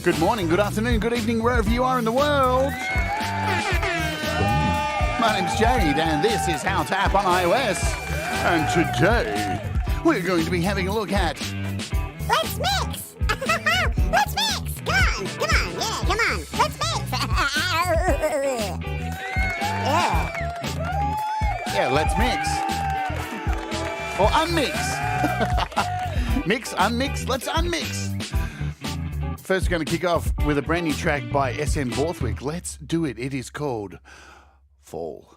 Good morning, good afternoon, good evening, wherever you are in the world. My name's Jade, and this is How to App on iOS. And today, we're going to be having a look at... Let's mix! Let's mix! Come on, yeah, come on. Let's mix! Yeah, let's mix. Or unmix. Mix, unmix, let's unmix. First, we're going to kick off with a brand new track by S10 Borthwick. Let's do it. It is called Fall.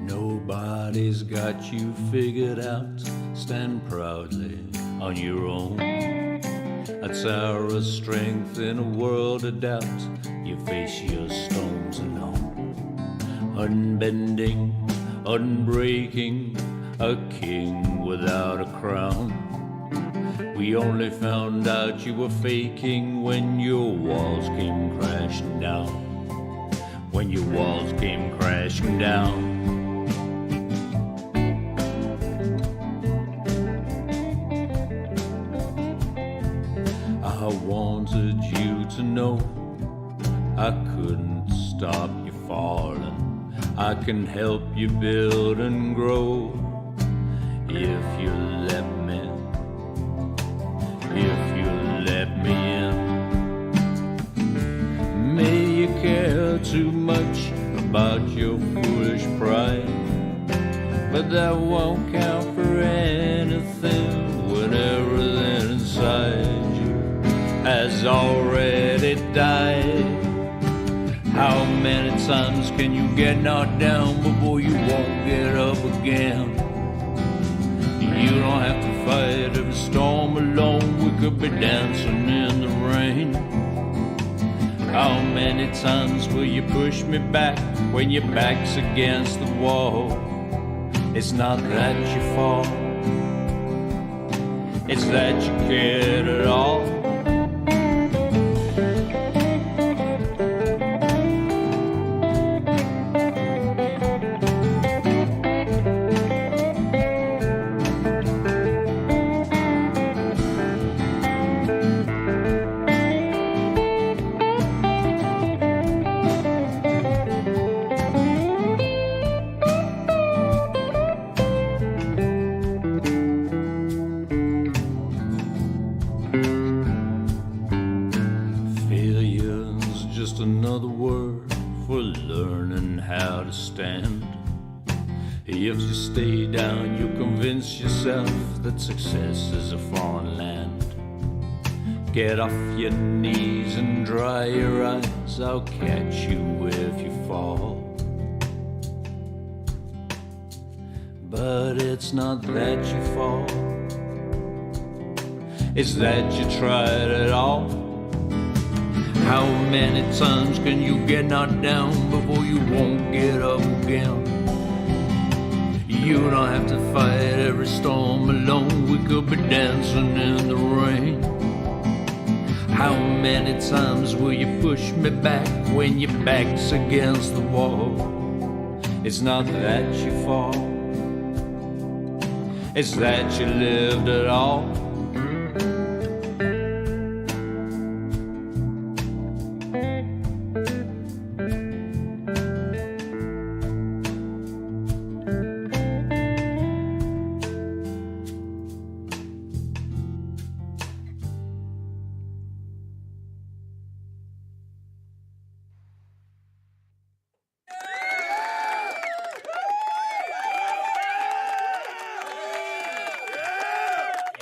Nobody's got you figured out. Stand proudly on your own. That's our strength in a world of doubt. You face your storms alone. Unbending, unbreaking, a king without a crown. We only found out you were faking when your walls came crashing down. When your walls came crashing down. I wanted you to know I couldn't stop you falling. I can help you build and grow if you let me. If you let me in. May you care too much about your foolish pride, but that won't count for anything when everything inside you has already died. How many times can you get knocked down before you won't get up again? You don't have to fight every storm alone. We could be dancing in the rain. How many times will you push me back when your back's against the wall? It's not that you fall, it's that you cared at all. If you stay down, you convince yourself that success is a foreign land. Get off your knees and dry your eyes. I'll catch you if you fall. But it's not that you fall, it's that you tried it all. How many times can you get knocked down before you won't get up again? You don't have to fight every storm alone. We could be dancing in the rain. How many times will you push me back when your back's against the wall? It's not that you fall, it's that you lived at all.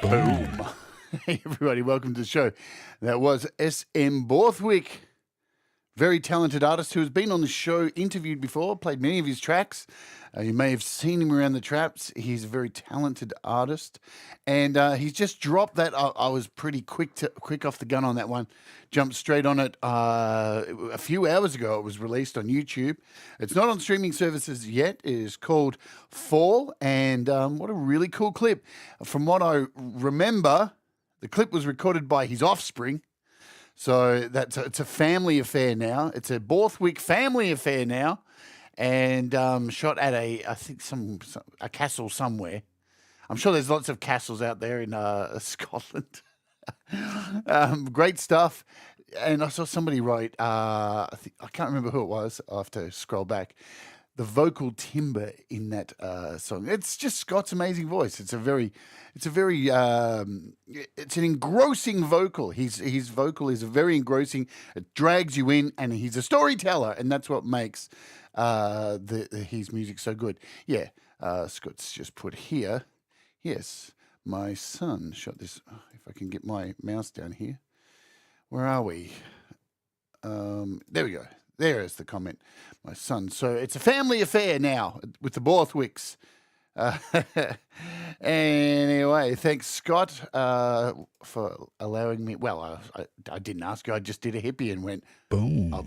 Boom. Hey, everybody, welcome to the show. That was S10 Borthwick Very talented artist who has been on the show, interviewed before, played many of his tracks. You may have seen him around the traps. He's a very talented artist, and he's just dropped that. I was pretty quick off the gun on that one. Jumped straight on it a few hours ago. It was released on YouTube. It's not on streaming services yet. It is called Fall, and what a really cool clip. From what I remember, the clip was recorded by his offspring. So it's a family affair now. It's a Borthwick family affair now, and shot at I think a castle somewhere. I'm sure there's lots of castles out there in Scotland. Great stuff. And I saw somebody write, I can't remember who it was. I'll have to scroll back. The vocal timbre in that song. It's just Scott's amazing voice. It's an engrossing vocal. His vocal is very engrossing. It drags you in, and he's a storyteller, and that's what makes his music so good. Yeah, Scott's just put here. Yes, my son shot this. If I can get my mouse down here. Where are we? There we go. There is the comment, my son. So it's a family affair now with the Borthwicks. Anyway, thanks, Scott, for allowing me. Well, I didn't ask you. I just did a hippie and went, boom. I'll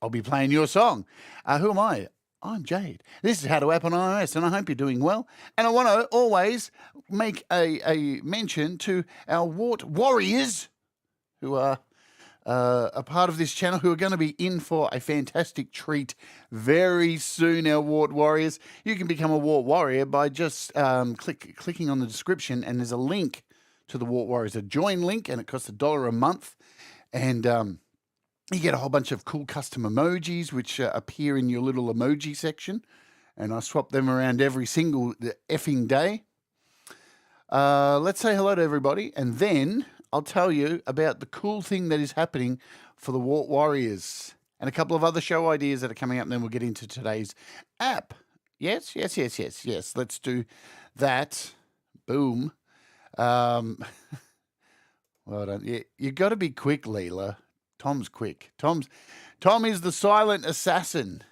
be playing your song. Who am I? I'm Jade. This is How to App on iOS, and I hope you're doing well. And I want to always make a mention to our Wart Warriors, who are a part of this channel, who are going to be in for a fantastic treat very soon, our Wart Warriors. You can become a Wart Warrior by just clicking on the description, and there's a link to the Wart Warriors, a join link, and it costs $1 a month. And you get a whole bunch of cool custom emojis, which appear in your little emoji section. And I swap them around every single effing day. Let's say hello to everybody, and then I'll tell you about the cool thing that is happening for the Wart Warriors and a couple of other show ideas that are coming up, and then we'll get into today's app. Yes. Let's do that. Boom. Well done. Yeah, you got to be quick, Leela. Tom's quick. Tom is the silent assassin,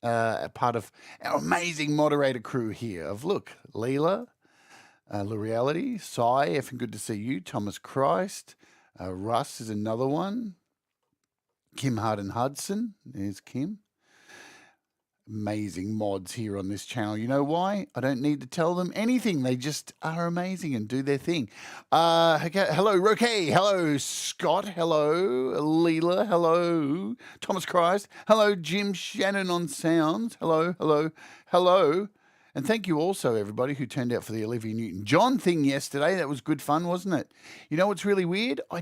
part of our amazing moderator crew here of, look, Leela, L'Reality, Sai, effing good to see you. Thomas Christ, Russ is another one. Kim Harden Hudson, there's Kim. Amazing mods here on this channel. You know why? I don't need to tell them anything. They just are amazing and do their thing. Hello, Roque. Hello, Scott. Hello, Leela. Hello, Thomas Christ. Hello, Jim Shannon on sounds. Hello. And thank you also, everybody, who turned out for the Olivia Newton-John thing yesterday. That was good fun, wasn't it? You know what's really weird? I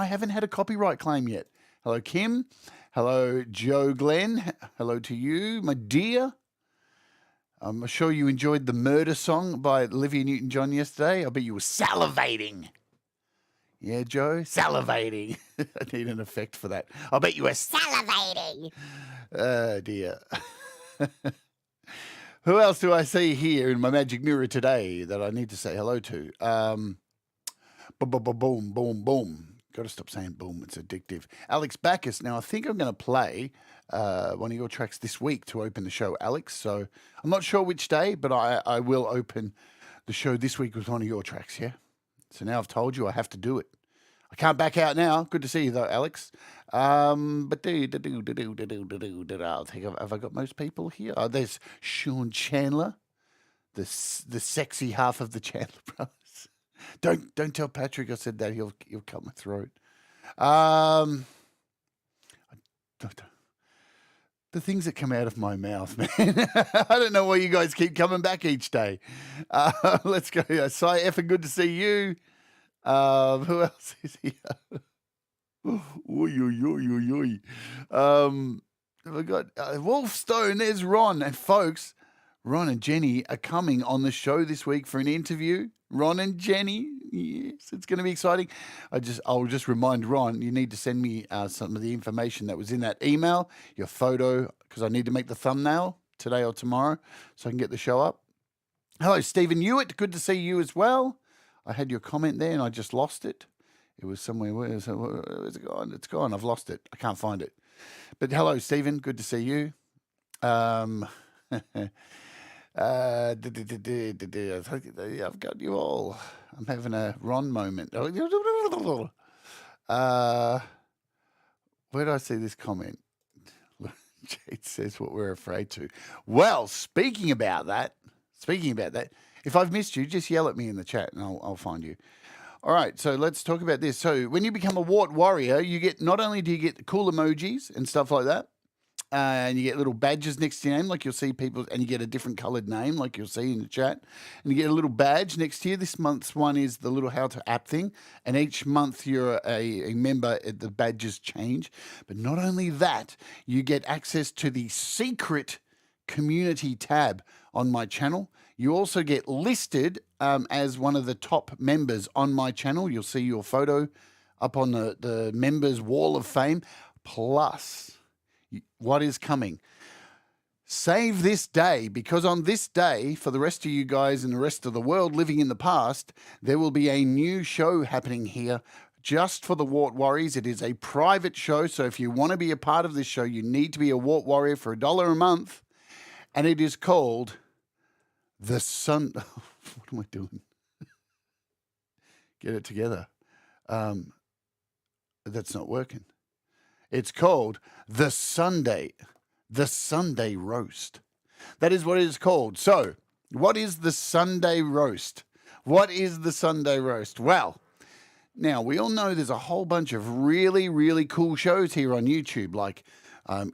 haven't had a copyright claim yet. Hello, Kim. Hello, Joe Glenn. Hello to you, my dear. I'm sure you enjoyed the Murder song by Olivia Newton-John yesterday. I bet you were salivating. Yeah, Joe? Salivating. I need an effect for that. I bet you were salivating. Oh, dear. Who else do I see here in my magic mirror today that I need to say hello to? Boom. Got to stop saying boom. It's addictive. Alex Backus. Now, I think I'm going to play one of your tracks this week to open the show, Alex. So I'm not sure which day, but I will open the show this week with one of your tracks, yeah? So now I've told you I have to do it. I can't back out now. Good to see you, though, Alex. But I think have I got most people here? Oh, there's Sean Chandler, the sexy half of the Chandler brothers. Don't tell Patrick I said that. He'll cut my throat. The things that come out of my mouth, man. I don't know why you guys keep coming back each day. Let's go. Sai, effing good to see you. Who else is here? Oy. We've got Wolfstone. There's Ron. And folks, Ron and Jenny are coming on the show this week for an interview. Ron and Jenny. Yes, it's going to be exciting. I'll just remind Ron, you need to send me some of the information that was in that email, your photo, because I need to make the thumbnail today or tomorrow so I can get the show up. Hello, Stephen Hewitt. Good to see you as well. I had your comment there and I just lost it. It was somewhere. Where's it gone? It's gone. I've lost it. I can't find it. But hello, Stephen. Good to see you. I've got you all. I'm having a Ron moment. Where did I see this comment? Jade says what we're afraid to. Well, speaking about that, if I've missed you, just yell at me in the chat and I'll find you. All right, so let's talk about this. So when you become a Wart Warrior, you get, not only do you get cool emojis and stuff like that, and you get little badges next to your name, like you'll see people, and you get a different coloured name, like you'll see in the chat, and you get a little badge next to you. This month's one is the little how to app thing, and each month you're a member, the badges change. But not only that, you get access to the secret community tab on my channel. You also get listed as one of the top members on my channel. You'll see your photo up on the members wall of fame. Plus, what is coming? Save this day, because on this day, for the rest of you guys and the rest of the world living in the past, there will be a new show happening here just for the Wart Warriors. It is a private show, so if you want to be a part of this show, you need to be a Wart Warrior for $1 a month, and it is called The Sun... What am I doing? Get it together. That's not working. It's called the Sunday Roast. That is what it is called. So, what is the Sunday Roast? What is the Sunday Roast? Well, now we all know there's a whole bunch of really, really cool shows here on YouTube, like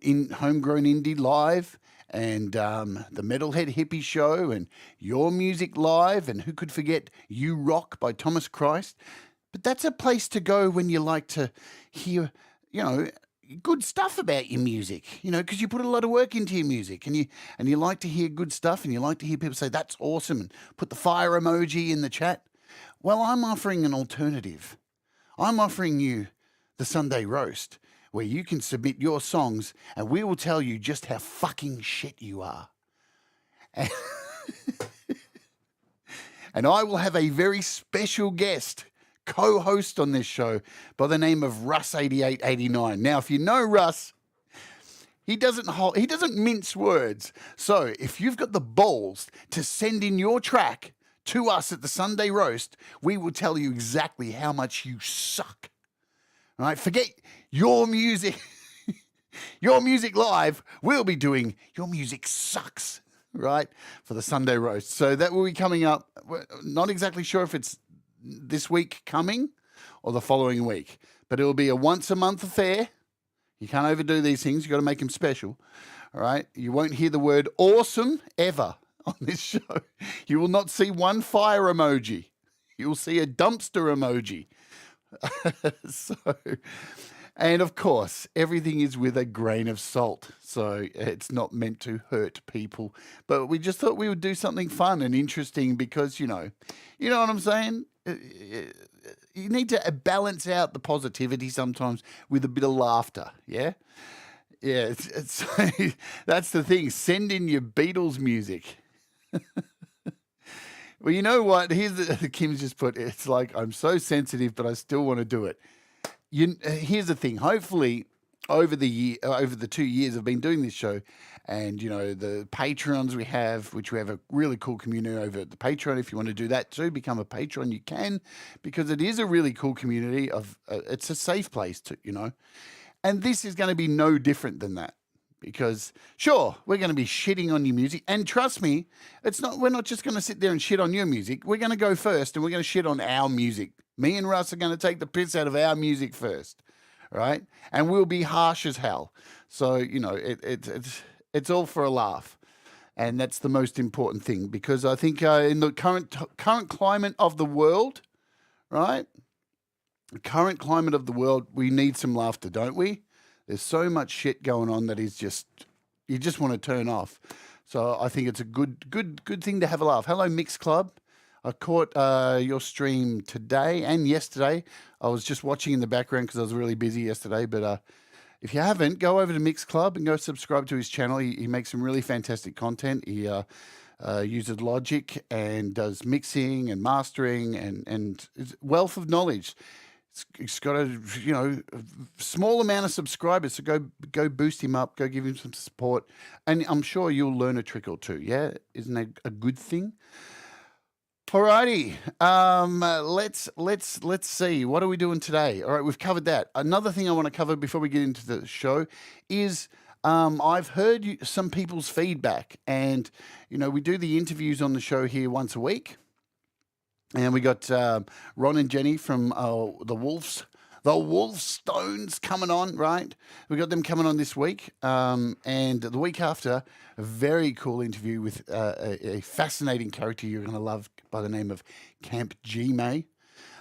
in Homegrown Indie Live and the Metalhead Hippie Show and Your Music Live, and who could forget You Rock by Thomas Christ. But that's a place to go when you like to hear, good stuff about your music, because you put a lot of work into your music, and you like to hear good stuff, and you like to hear people say, that's awesome, and put the fire emoji in the chat. Well, I'm offering an alternative. I'm offering you the Sunday Roast, where you can submit your songs, and we will tell you just how fucking shit you are. And I will have a very special guest co-host on this show by the name of Russ8889. Now, if you know Russ, he doesn't mince words. So if you've got the balls to send in your track to us at the Sunday Roast, we will tell you exactly how much you suck. All right, forget your music. Your music live, we'll be doing Your Music Sucks, right, for the Sunday Roast. So that will be coming up. We're not exactly sure if it's this week coming or the following week, but it will be a once a month affair. You can't overdo these things. You got to make them special. All right. You won't hear the word awesome ever on this show. You will not see one fire emoji. You will see a dumpster emoji. And of course, everything is with a grain of salt. So it's not meant to hurt people, but we just thought we would do something fun and interesting because, you know what I'm saying? You need to balance out the positivity sometimes with a bit of laughter. Yeah. Yeah. That's the thing. Send in your Beatles music. Well, you know what? Here's Kim's just put, it's like, I'm so sensitive, but I still want to do it. Here's the thing. Hopefully, over the 2 years I've been doing this show, and the Patreons we have, which we have a really cool community over at the Patreon. If you want to do that too, become a patron, you can, because it is a really cool community. It's a safe place to, and this is going to be no different than that. Because sure, we're going to be shitting on your music, and trust me, we're not just going to sit there and shit on your music. We're going to go first, and we're going to shit on our music. Me and Russ are going to take the piss out of our music first, right? And we'll be harsh as hell. So it's all for a laugh, and that's the most important thing. Because I think in the current climate of the world, right? The current climate of the world, we need some laughter, don't we? There's so much shit going on that is you just want to turn off. So I think it's a good thing to have a laugh. Hello, Mix Club. I caught your stream today and yesterday. I was just watching in the background because I was really busy yesterday. But if you haven't, go over to Mix Club and go subscribe to his channel. He makes some really fantastic content. He uses Logic and does mixing and mastering and wealth of knowledge. He's got a small amount of subscribers, so go boost him up, go give him some support, and I'm sure you'll learn a trick or two. Yeah, isn't that a good thing? Alrighty, let's see. What are we doing today? All right, we've covered that. Another thing I want to cover before we get into the show is I've heard some people's feedback, and we do the interviews on the show here once a week. And we got Ron and Jenny from the Wolfstones coming on, right? We got them coming on this week. And the week after, a very cool interview with a fascinating character you're going to love by the name of Camp G-May.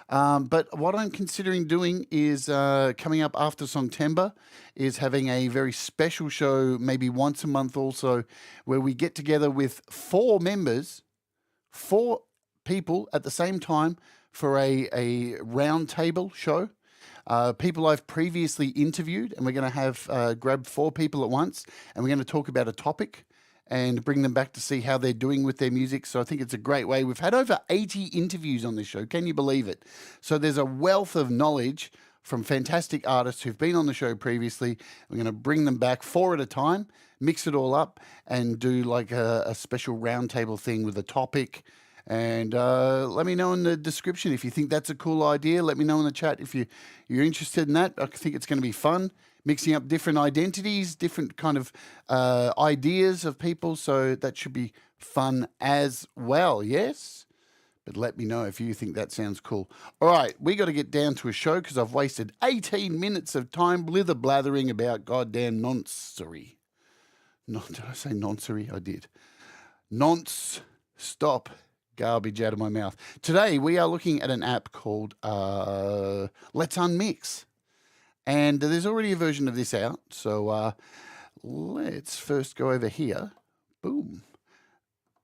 But what I'm considering doing is coming up after Songtember is having a very special show, maybe once a month also, where we get together with four people at the same time for a round table show. People I've previously interviewed, and we're going to have grab four people at once, and we're going to talk about a topic and bring them back to see how they're doing with their music. So I think it's a great way. We've had over 80 interviews on this show. Can you believe it? So there's a wealth of knowledge from fantastic artists who've been on the show previously. We're going to bring them back four at a time, mix it all up, and do like a special roundtable thing with a topic. And let me know in the description if you think that's a cool idea. Let me know in the chat if you're interested in that. I think it's going to be fun, mixing up different identities, different kind of ideas of people. So that should be fun as well, yes? But let me know if you think that sounds cool. All right, we got to get down to a show because I've wasted 18 minutes of time blither-blathering about goddamn noncery. Did I say noncery? I did. Nonce. Stop. Garbage out of my mouth. Today, we are looking at an app called Let's Unmix. And there's already a version of this out. So let's first go over here. Boom.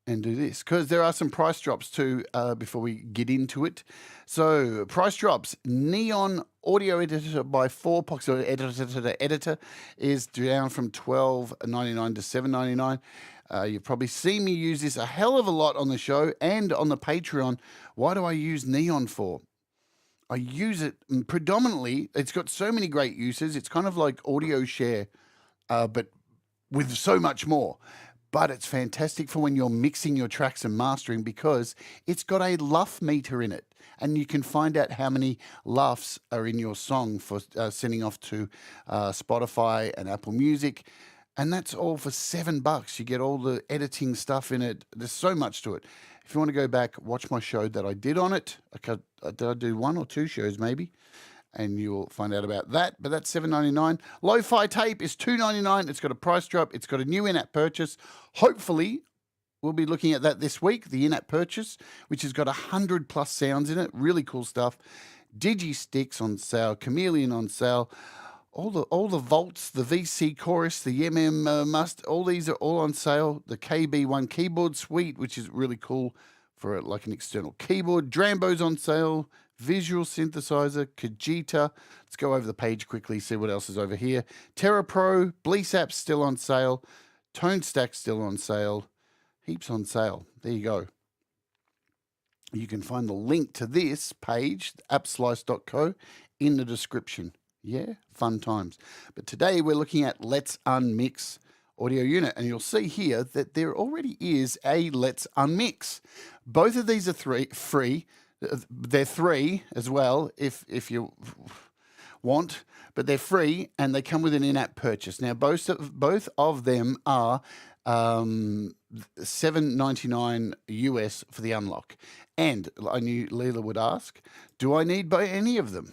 And do this. Because there are some price drops too before we get into it. So, price drops. Neon Audio Editor by 4Pox editor is down from $12.99 to $7.99. You've probably seen me use this a hell of a lot on the show and on the Patreon. Why do I use Neon for? I use it predominantly. It's got so many great uses. It's kind of like Audio Share, but with so much more. But it's fantastic for when you're mixing your tracks and mastering because it's got a luff meter in it. And you can find out how many luffs are in your song for sending off to Spotify and Apple Music. And that's all for $7. You get all the editing stuff in it. There's so much to it. If you want to go back, watch my show that I did on it. Did I do one or two shows maybe? And you'll find out about that. But that's $7.99. Lo-fi tape is $2.99. It's got a price drop. It's got a new in-app purchase. Hopefully, we'll be looking at that this week, the in-app purchase, which has got 100+ sounds in it. Really cool stuff. Digi-Sticks on sale. Chameleon on sale. All the Volts, the VC Chorus, the Must, all these are all on sale. The KB1 keyboard suite, which is really cool for like an external keyboard. Drambo's on sale. Visual synthesizer, Kajita. Let's go over the page quickly, see what else is over here. Terra Pro, Bleece app's still on sale. Tone Stack's still on sale. Heaps on sale. There you go. You can find the link to this page, appslice.co, in the description. Yeah, fun times. But today we're looking at Let's Unmix Audio Unit, and you'll see here that there already is a Let's Unmix. Both of these are free. They're free as well if you want, but they're free and they come with an in-app purchase. Now, both of them are $7.99 US for the unlock. And I knew Leela would ask, do I need any of them?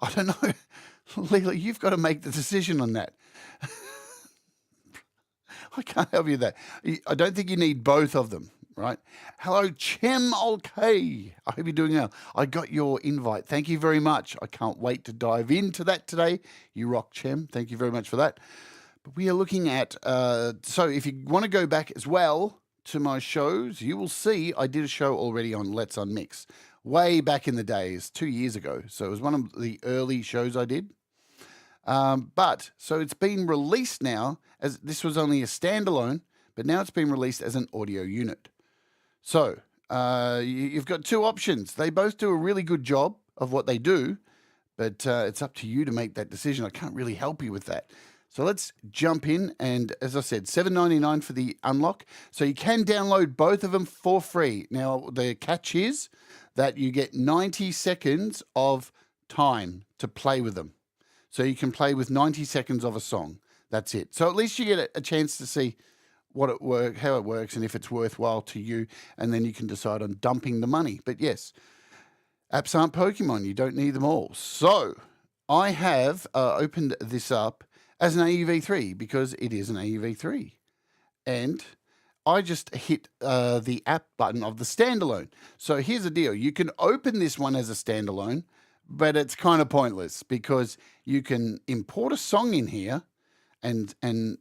I don't know. Leela, you've got to make the decision on that. I can't help you with that. I don't think you need both of them, right? Hello, Chem OK. I hope you're doing well. I got your invite. Thank you very much. I can't wait to dive into that today. You rock, Chem. Thank you very much for that. But we are looking at, so if you want to go back as well to my shows, you will see I did a show already on Let's Unmix way back in the days, 2 years ago. So it was one of the early shows I did. So it's been released now, as this was only a standalone, but now it's been released as an audio unit. So you've got two options. They both do a really good job of what they do, but it's up to you to make that decision. I can't really help you with that. So let's jump in, and as I said, $7.99 for the Unlock. So you can download both of them for free. Now, the catch is that you get 90 seconds of time to play with them. So you can play with 90 seconds of a song. That's it. So at least you get a chance to see how it works, and if it's worthwhile to you, and then you can decide on dumping the money. But yes, apps aren't Pokemon. You don't need them all. So I have opened this up as an AUv3 because it is an AUv3. And I just hit the app button of the standalone. So here's the deal. You can open this one as a standalone, but it's kind of pointless because you can import a song in here and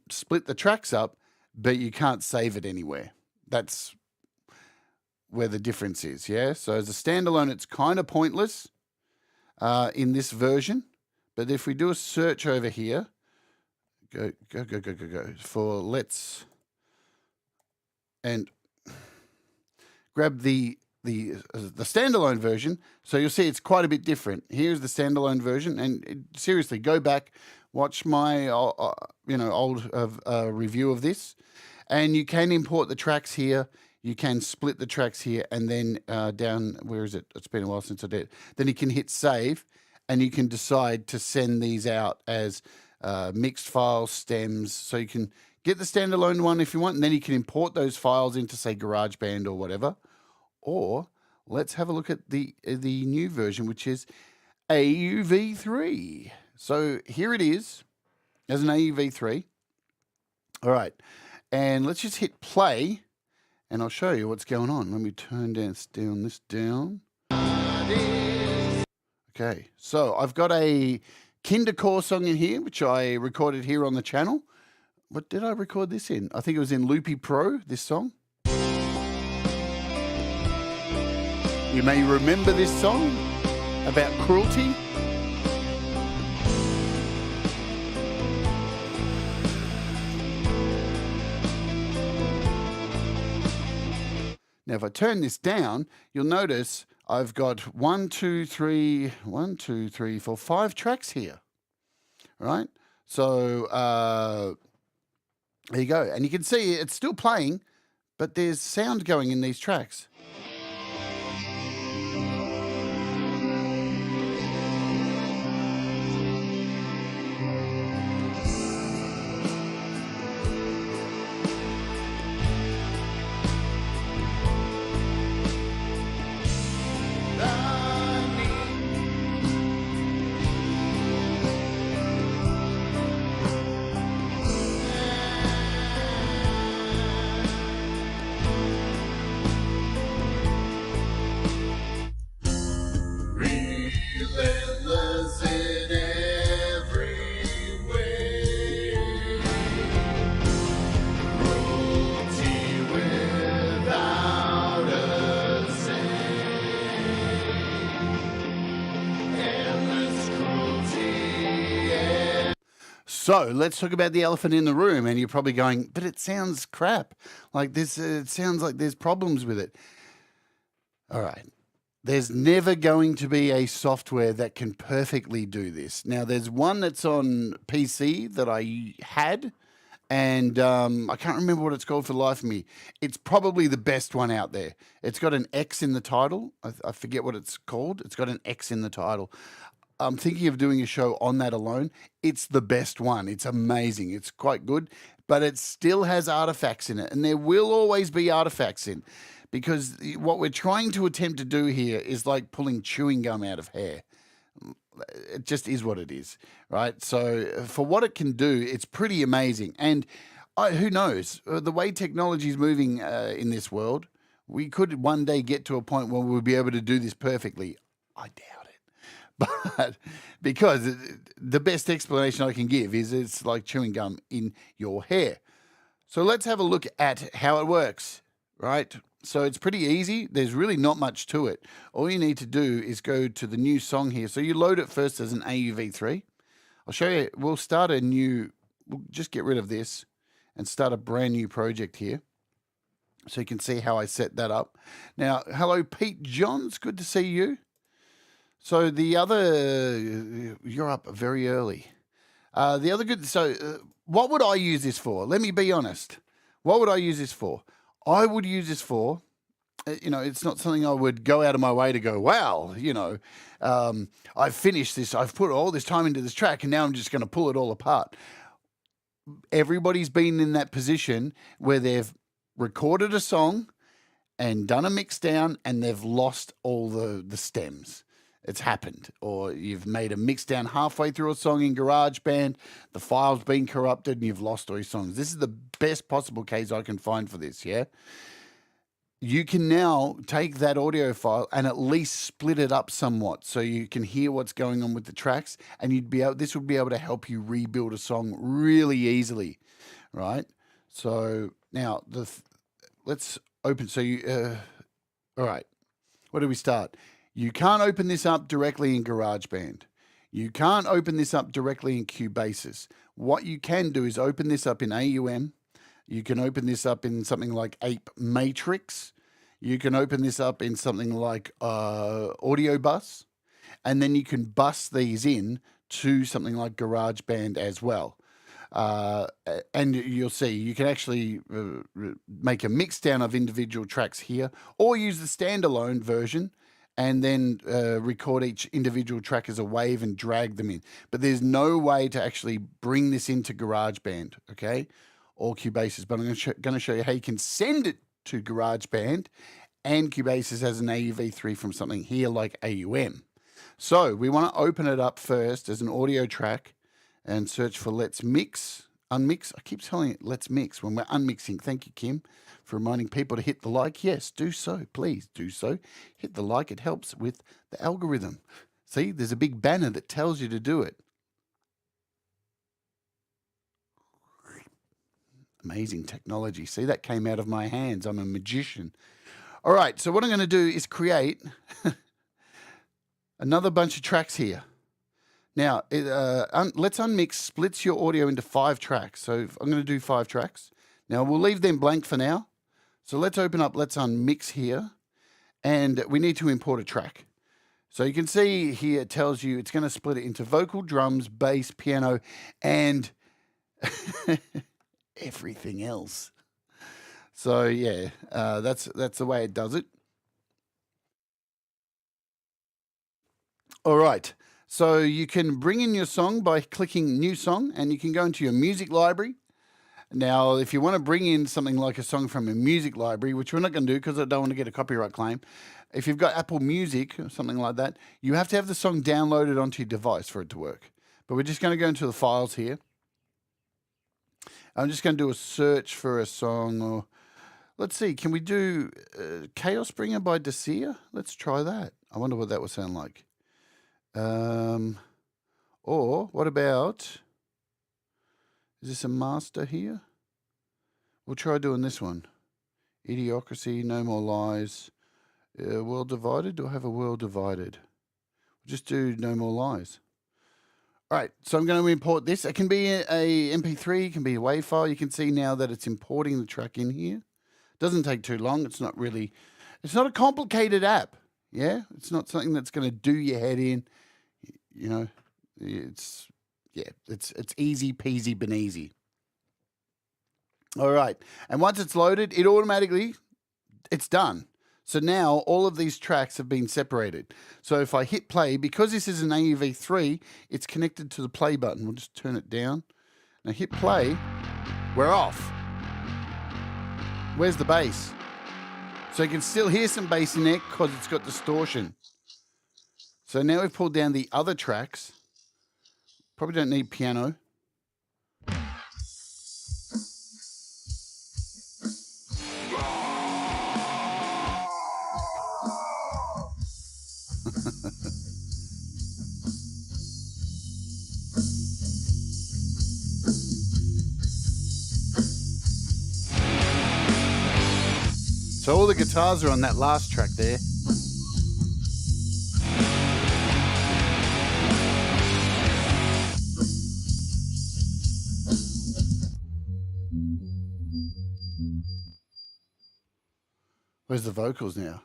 split the tracks up, but you can't save it anywhere. That's where the difference is, yeah? So as a standalone, it's kind of pointless in this version. But if we do a search over here, go for let's, and grab the standalone version, so you'll see it's quite a bit different. Here's the standalone version, and seriously, go back, watch my old review of this, and you can import the tracks here. You can split the tracks here, and then down, where is it? It's been a while since I did it. Then you can hit save, and you can decide to send these out as mixed files, stems, so you can get the standalone one if you want, and then you can import those files into, say, GarageBand or whatever. Or let's have a look at the new version, which is AUv3. So here it is as an AUv3. All right, and let's just hit play, and I'll show you what's going on. Let me turn this down. Okay, so I've got a Kindercore song in here, which I recorded here on the channel. What did I record this in? I think it was in Loopy Pro, this song. You may remember this song about cruelty. Now, if I turn this down, you'll notice I've got 5 tracks here, right? So there you go. And you can see it's still playing, but there's sound going in these tracks. So let's talk about the elephant in the room. And you're probably going, but it sounds crap. Like this, it sounds like there's problems with it. All right. There's never going to be a software that can perfectly do this. Now, there's one that's on PC that I had, and I can't remember what it's called for the life of me. It's probably the best one out there. It's got an X in the title. I forget what it's called. It's got an X in the title. I'm thinking of doing a show on that alone. It's the best one. It's amazing. It's quite good, but it still has artifacts in it, and there will always be artifacts in, because what we're trying to attempt to do here is like pulling chewing gum out of hair. It just is what it is, right? So for what it can do, it's pretty amazing. And who knows, the way technology is moving in this world, we could one day get to a point where we'll be able to do this perfectly. I doubt it. But because the best explanation I can give is it's like chewing gum in your hair. So let's have a look at how it works, right? So it's pretty easy. There's really not much to it. All you need to do is go to the new song here. So you load it first as an AUv3. I'll show you. We'll just get rid of this and start a brand new project here. So you can see how I set that up. Now, hello, Pete Johns. Good to see you. So the other, you're up very early. The other good, what would I use this for? Let me be honest. What would I use this for? I would use this for, it's not something I would go out of my way to go, wow, I've finished this. I've put all this time into this track and now I'm just going to pull it all apart. Everybody's been in that position where they've recorded a song and done a mix down and they've lost all the stems. It's happened. Or you've made a mix down halfway through a song in GarageBand, the file's been corrupted and you've lost all your songs. This is the best possible case I can find for this, yeah? You can now take that audio file and at least split it up somewhat so you can hear what's going on with the tracks, and this would be able to help you rebuild a song really easily, right? So now let's open. So all right, where do we start? You can't open this up directly in GarageBand. You can't open this up directly in Cubasis. What you can do is open this up in AUM. You can open this up in something like apeMatrix. You can open this up in something like AudioBus. And then you can bus these in to something like GarageBand as well. And you'll see, you can actually make a mix down of individual tracks here, or use the standalone version and then record each individual track as a wave and drag them in. But there's no way to actually bring this into GarageBand, okay? Or Cubasis, but I'm going to show you how you can send it to GarageBand and Cubasis as an AUv3 from something here like AUM. So we want to open it up first as an audio track and search for Let's Mix, Unmix. I keep telling it Let's Mix when we're unmixing. Thank you, Kim, for reminding people to hit the like. Yes, do so. Please do so. Hit the like. It helps with the algorithm. See, there's a big banner that tells you to do it. Amazing technology. See, that came out of my hands. I'm a magician. All right, so what I'm going to do is create another bunch of tracks here. Now, Let's Unmix splits your audio into 5 tracks. So I'm going to do 5 tracks. Now, we'll leave them blank for now. So let's open up Let's Unmix here. And we need to import a track. So you can see here it tells you it's going to split it into vocal, drums, bass, piano, and everything else. So yeah, that's the way it does it. All right, so you can bring in your song by clicking New Song, and you can go into your music library. Now, if you want to bring in something like a song from a music library, which we're not going to do because I don't want to get a copyright claim, if you've got Apple Music or something like that, you have to have the song downloaded onto your device for it to work. But we're just going to go into the files here. I'm just going to do a search for a song, or let's see, can we do Chaos Bringer by Desir? Let's try that. I wonder what that would sound like. Or what about, is this a master here? We'll try doing this one. Idiocracy, No More Lies, World Divided. Do I have a World Divided? We'll just do No More Lies. All right, so I'm going to import this. It can be a MP3, it can be a WAV file. You can see now that it's importing the track in here. Doesn't take too long. It's not a complicated app. Yeah, it's not something that's going to do your head in. You know, it's easy peasy beneasy. All right, and once it's loaded, it's done. So now all of these tracks have been separated. So if I hit play, because this is an AUv3, it's connected to the play button. We'll just turn it down. Now hit play, we're off. Where's the bass? So you can still hear some bass in there because it's got distortion. So now we've pulled down the other tracks. Probably don't need piano. So all the guitars are on that last track there. Where's the vocals now?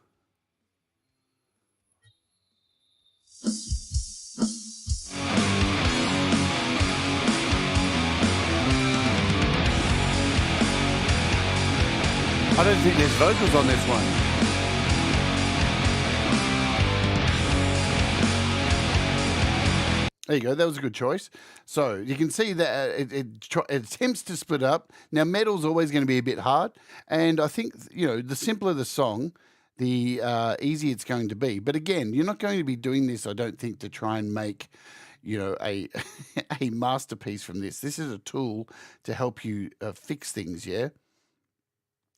I don't think there's vocals on this one. There you go. That was a good choice. So you can see that it attempts to split up. Now, metal's always going to be a bit hard. And I think, you know, the simpler the song, the easier it's going to be. But again, you're not going to be doing this, I don't think, to try and make, you know, a a masterpiece from this. This is a tool to help you fix things, yeah?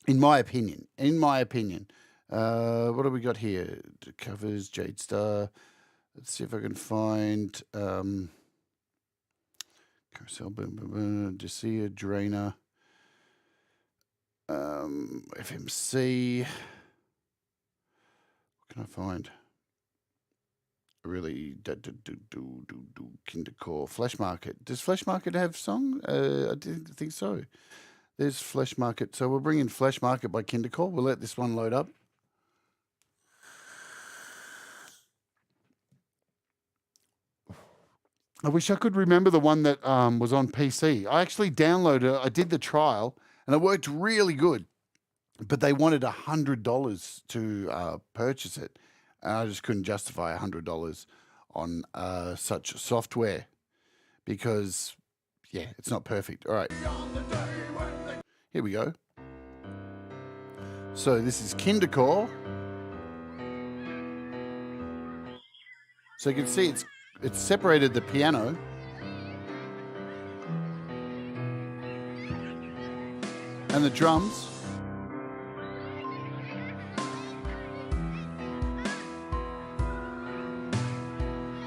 In my opinion. What do we got here? Covers, Jade, Starr. Let's see if I can find carousel, Desea, Drainer, FMC. What can I find? Really, Kindercore, Flash Market. Does Flash Market have song? I didn't think so. There's Flash Market. So we'll bring in Flash Market by Kindercore. We'll let this one load up. I wish I could remember the one that was on PC. I actually downloaded it. I did the trial, and it worked really good. But they wanted $100 to purchase it. And I just couldn't justify $100 on such software because, yeah, it's not perfect. All right. Here we go. So this is Kindercore. So you can see it's separated the piano. And the drums.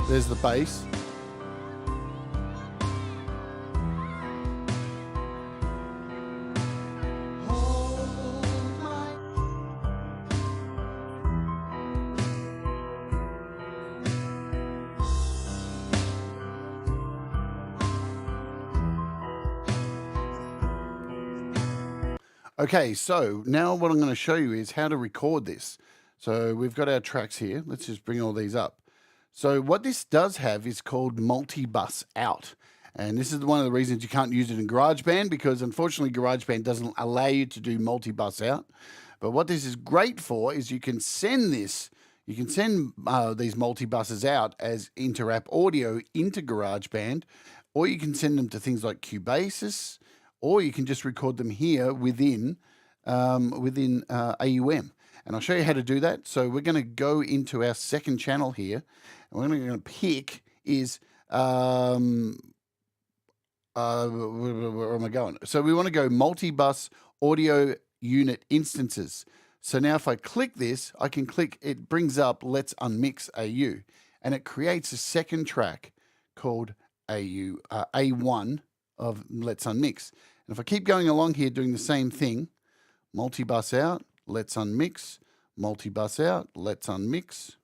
There's the bass. Okay, so now what I'm going to show you is how to record this. So we've got our tracks here. Let's just bring all these up. So what this does have is called Multibus out. And this is one of the reasons you can't use it in GarageBand, because unfortunately GarageBand doesn't allow you to do Multibus out. But what this is great for is you can send this, you can send these multibuses out as inter-app audio into GarageBand, or you can send them to things like Cubasis, or you can just record them here within AUM. And I'll show you how to do that. So we're going to go into our second channel here. And what I'm going to pick is, where am I going? So we want to go Multibus Audio Unit instances. So now if I click this, I can click, it brings up Let's Unmix AU. And it creates a second track called A1 of Let's Unmix. And if I keep going along here doing the same thing, Multibus out, Let's Unmix, Multibus out, Let's Unmix,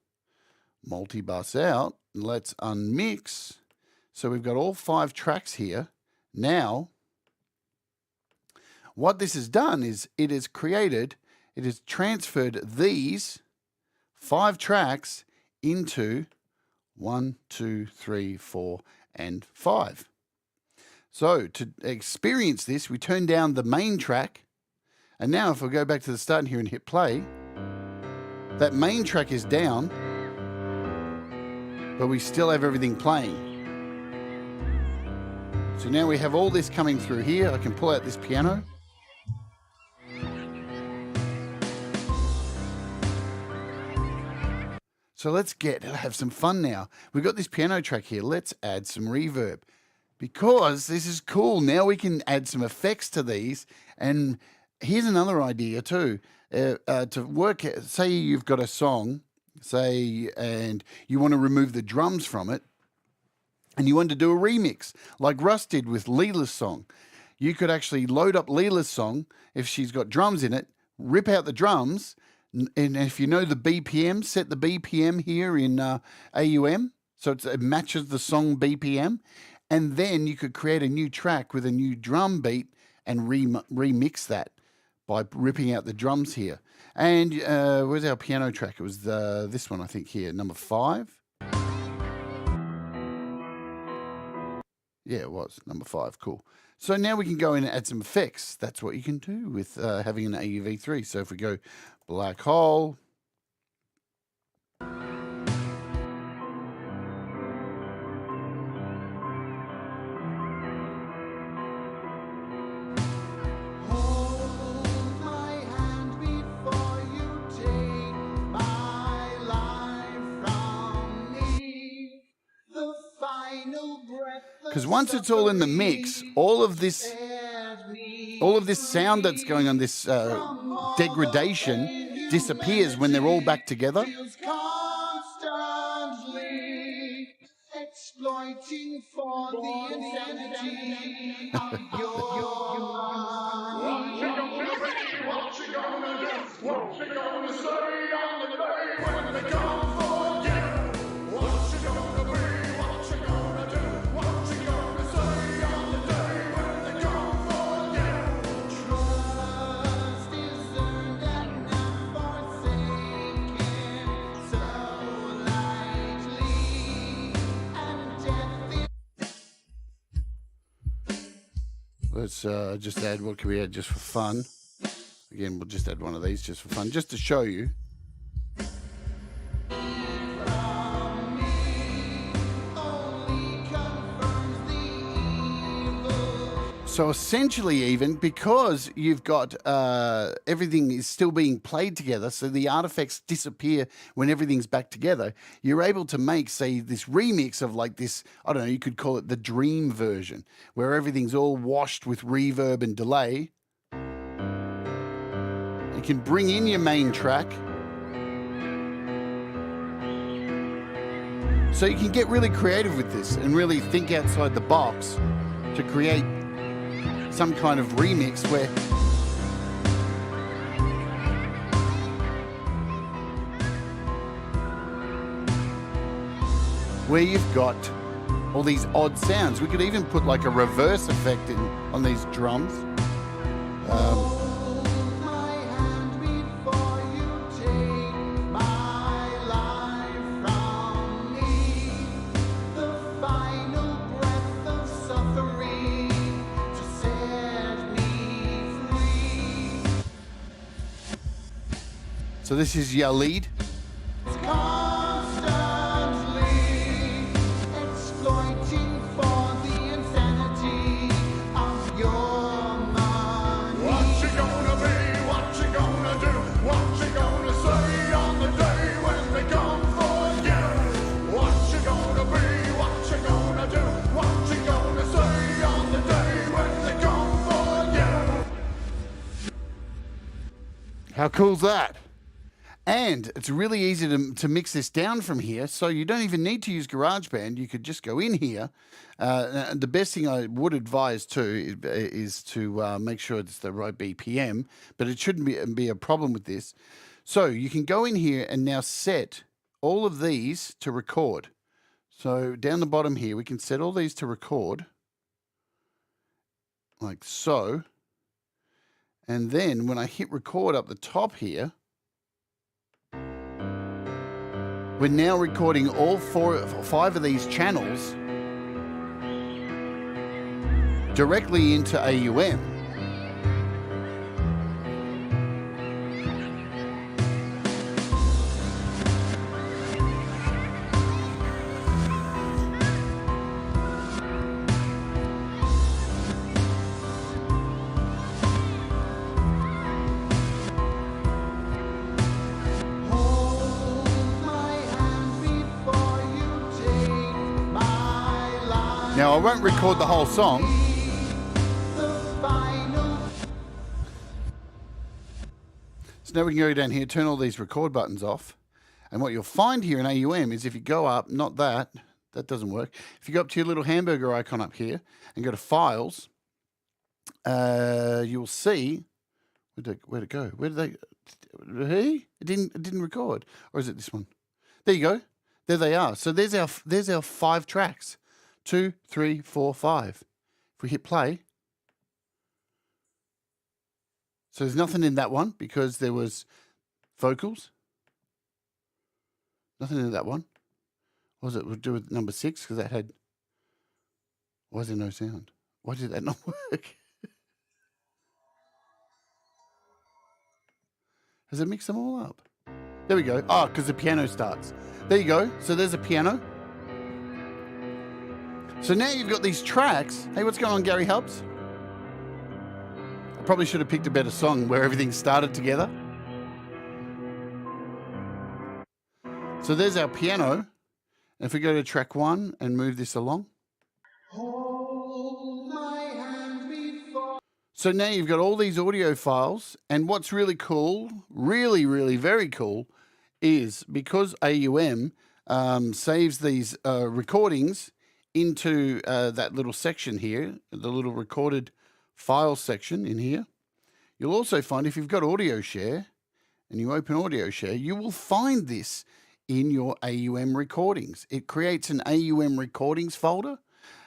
Multibus out, Let's Unmix. So we've got all 5 tracks here. Now, what this has done is it has transferred these 5 tracks into 1, 2, 3, 4, and 5. So to experience this, we turn down the main track. And now if I go back to the start here and hit play, that main track is down, but we still have everything playing. So now we have all this coming through here. I can pull out this piano. So let's have some fun now. We've got this piano track here. Let's add some reverb because this is cool. Now we can add some effects to these. And here's another idea too. To work, say you've got a song, and you want to remove the drums from it, and you want to do a remix, like Russ did with Leela's song. You could actually load up Leela's song, if she's got drums in it, rip out the drums, and if you know the BPM, set the BPM here in AUM, so it matches the song BPM, and then you could create a new track with a new drum beat and remix that by ripping out the drums here. And where's our piano track? It was this one, I think, here, number 5. Yeah, it was number 5. Cool. So now we can go in and add some effects. That's what you can do with having an AUv3. So if we go black hole, because once it's all in the mix, all of this sound that's going on, this degradation, disappears when they're all back together. Exploiting for the insanity of your mind. What you gonna be? What you gonna do? What you gonna say on the day when they come for you? What you gonna be? What you gonna do? What you gonna say on the day when they come for you? Trust is earned and not forsaken so lightly. Let's just add, what can we add just for fun? Again, we'll just add one of these just for fun, just to show you. So essentially, even because you've got everything is still being played together, so the artifacts disappear when everything's back together, you're able to make, say, this remix of like this, I don't know, you could call it the dream version, where everything's all washed with reverb and delay. You can bring in your main track. So you can get really creative with this and really think outside the box to create some kind of remix where you've got all these odd sounds. We could even put like a reverse effect on these drums. So this is your lead. How cool's that? And it's really easy to mix this down from here, so you don't even need to use GarageBand. You could just go in here. And the best thing I would advise too is to make sure it's the right BPM, but it shouldn't be a problem with this. So you can go in here and now set all of these to record. So down the bottom here, we can set all these to record, like so. And then when I hit record up the top here, we're now recording all 5 of these channels directly into AUM. Now, I won't record the whole song. So now we can go down here, turn all these record buttons off. And what you'll find here in AUM is if you go up, not that doesn't work. If you go up to your little hamburger icon up here and go to Files, you'll see, where'd it go? Where did they, hey? It didn't record. Or is it this one? There you go. There they are. So there's our 5 tracks. 2, 3, 4, 5. If we hit play, so there's nothing in that one because there was vocals. Nothing in that one. What was it? We'll do with number 6 because that had. Why is there no sound? Why did that not work? Has it mixed them all up? There we go. Oh, because the piano starts. There you go. So there's a piano. So now you've got these tracks. Hey, what's going on, Gary Hubs? I probably should have picked a better song where everything started together. So there's our piano. If we go to track 1 and move this along. Hold my hand before. So now you've got all these audio files, and what's really cool, really, really very cool, is because AUM saves these recordings into that little section here, the little recorded file section in here. You'll also find if you've got Audio Share and you open Audio Share, you will find this in your AUM recordings. It creates an AUM recordings folder.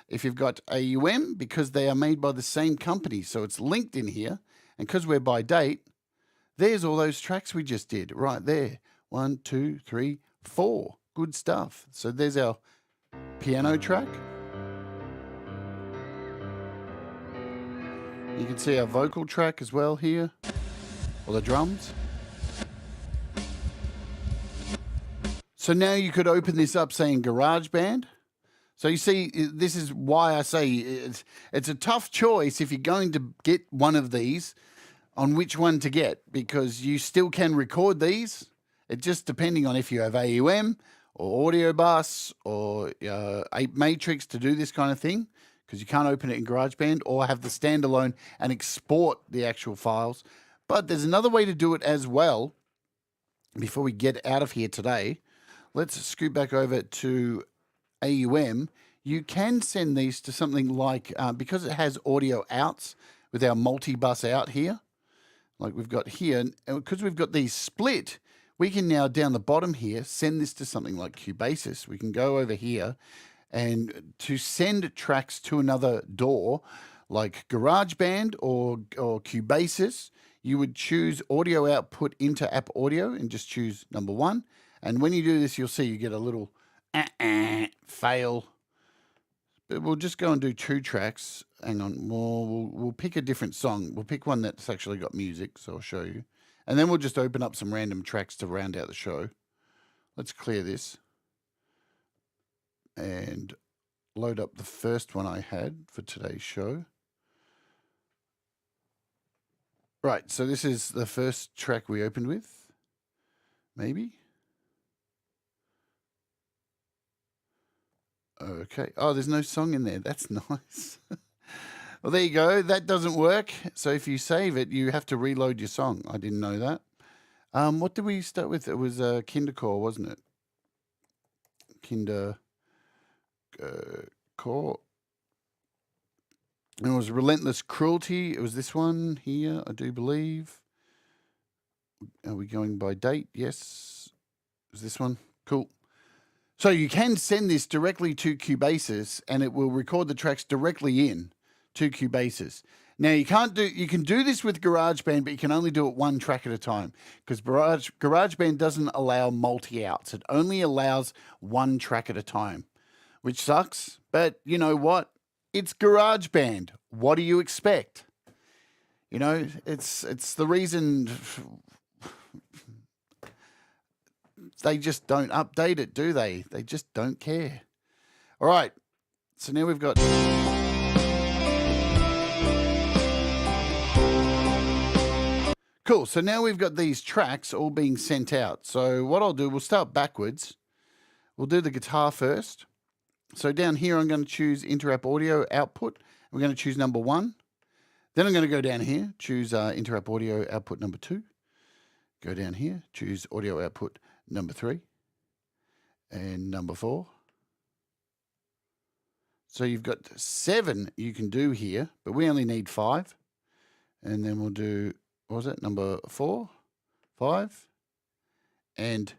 If you've got AUM, because they are made by the same company, so it's linked in here, and because we're by date, there's all those tracks we just did right there. 1, 2, 3, 4. Good stuff. So there's our piano track. You can see our vocal track as well here, or the drums. So now you could open this up saying GarageBand. So you see, this is why I say it's a tough choice if you're going to get one of these on which one to get, because you still can record these. It just depending on if you have AUM or AudioBus or apeMatrix to do this kind of thing, because you can't open it in GarageBand, or have the standalone and export the actual files. But there's another way to do it as well. Before we get out of here today, let's scoot back over to AUM. You can send these to something like, because it has audio outs with our Multibus out here, like we've got here, and because we've got these split, we can now down the bottom here send this to something like Cubasis. We can go over here, and to send tracks to another DAW like GarageBand or Cubasis, you would choose audio output into app audio and just choose number 1. And when you do this, you'll see you get a little fail. But we'll just go and do 2 tracks. Hang on, we'll pick a different song. We'll pick one that's actually got music, so I'll show you. And then we'll just open up some random tracks to round out the show. Let's clear this and load up the first one I had for today's show. Right, so this is the first track we opened with, maybe. Okay. Oh, there's no song in there. That's nice. Well, there you go. That doesn't work. So if you save it, you have to reload your song. I didn't know that. What did we start with? It was Kindercore, wasn't it? Kindercore. And it was Relentless Cruelty. It was this one here, I do believe. Are we going by date? Yes. Is this one? Cool. So you can send this directly to Cubasis, and it will record the tracks directly in to Cubasis. Now you can do this with GarageBand, but you can only do it 1 track at a time, because GarageBand doesn't allow multi-outs. It only allows 1 track at a time, which sucks. But you know what? It's GarageBand. What do you expect? You know, it's the reason. They just don't update it, do they? They just don't care. All right. So now we've got... Cool. So now we've got these tracks all being sent out. So what I'll do, we'll start backwards. We'll do the guitar first. So down here, I'm going to choose Interapp Audio Output. We're going to choose number 1. Then I'm going to go down here, choose Interapp Audio Output number 2. Go down here, choose Audio Output number 3 and number 4. So you've got 7 you can do here, but we only need 5. And then we'll do, what was it, number 4, 5, and